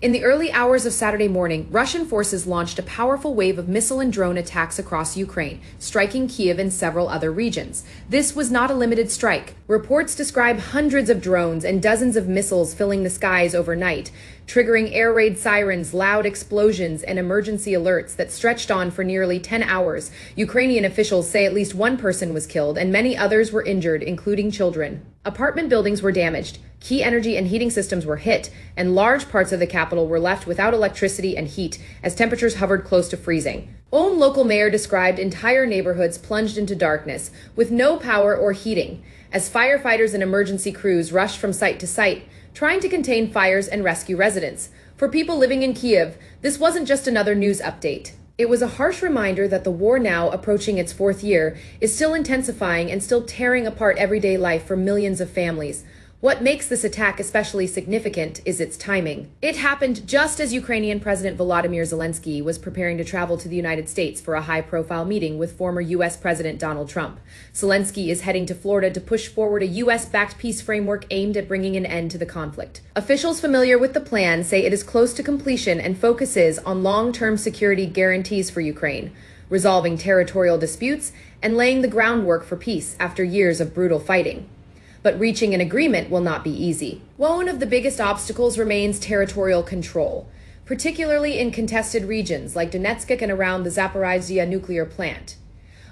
In the early hours of Saturday morning, Russian forces launched a powerful wave of missile and drone attacks across Ukraine, striking Kyiv and several other regions. This was not a limited strike. Reports describe hundreds of drones and dozens of missiles filling the skies overnight, triggering air raid sirens, loud explosions, and emergency alerts that stretched on for nearly 10 hours. Ukrainian officials say at least one person was killed and many others were injured, including children. Apartment buildings were damaged, key energy and heating systems were hit, and large parts of the capital were left without electricity and heat as temperatures hovered close to freezing. Own local mayor described entire neighborhoods plunged into darkness, with no power or heating, as firefighters and emergency crews rushed from site to site, trying to contain fires and rescue residents. For people living in Kyiv, this wasn't just another news update. It was a harsh reminder that the war, now approaching its fourth year, is still intensifying and still tearing apart everyday life for millions of families. What makes this attack especially significant is its timing. It happened just as Ukrainian President Volodymyr Zelenskyy was preparing to travel to the United States for a high-profile meeting with former U.S. President Donald Trump. Zelenskyy is heading to Florida to push forward a U.S.-backed peace framework aimed at bringing an end to the conflict. Officials familiar with the plan say it is close to completion and focuses on long-term security guarantees for Ukraine, resolving territorial disputes, and laying the groundwork for peace after years of brutal fighting. But reaching an agreement will not be easy. One of the biggest obstacles remains territorial control, particularly in contested regions like Donetsk and around the Zaporizhzhia nuclear plant,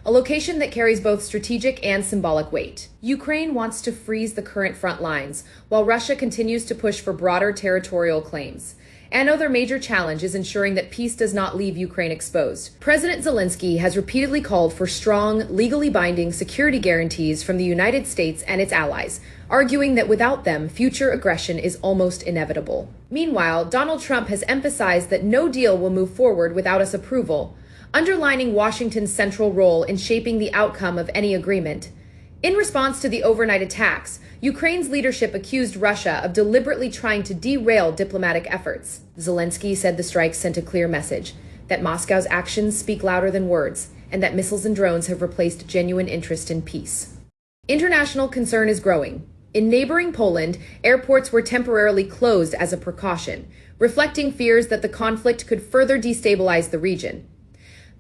a location that carries both strategic and symbolic weight. Ukraine wants to freeze the current front lines, while Russia continues to push for broader territorial claims. Another major challenge is ensuring that peace does not leave Ukraine exposed. President Zelenskyy has repeatedly called for strong, legally binding security guarantees from the United States and its allies, arguing that without them, future aggression is almost inevitable. Meanwhile, Donald Trump has emphasized that no deal will move forward without us approval, underlining Washington's central role in shaping the outcome of any agreement. In response to the overnight attacks, Ukraine's leadership accused Russia of deliberately trying to derail diplomatic efforts. Zelenskyy said the strikes sent a clear message that Moscow's actions speak louder than words, and that missiles and drones have replaced genuine interest in peace. International concern is growing. In neighboring Poland, airports were temporarily closed as a precaution, reflecting fears that the conflict could further destabilize the region.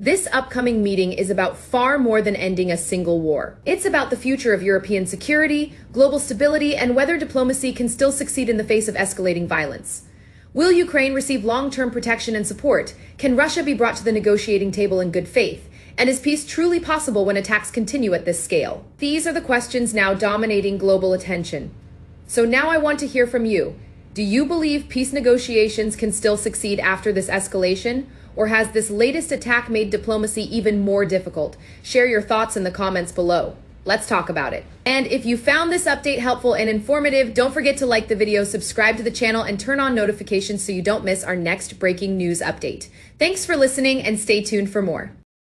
This upcoming meeting is about far more than ending a single war. It's about the future of European security, global stability, and whether diplomacy can still succeed in the face of escalating violence. Will Ukraine receive long-term protection and support? Can Russia be brought to the negotiating table in good faith? And is peace truly possible when attacks continue at this scale? These are the questions now dominating global attention. So now I want to hear from you. Do you believe peace negotiations can still succeed after this escalation? Or has this latest attack made diplomacy even more difficult? Share your thoughts in the comments below. Let's talk about it. And if you found this update helpful and informative, don't forget to like the video, subscribe to the channel, and turn on notifications so you don't miss our next breaking news update. Thanks for listening and stay tuned for more.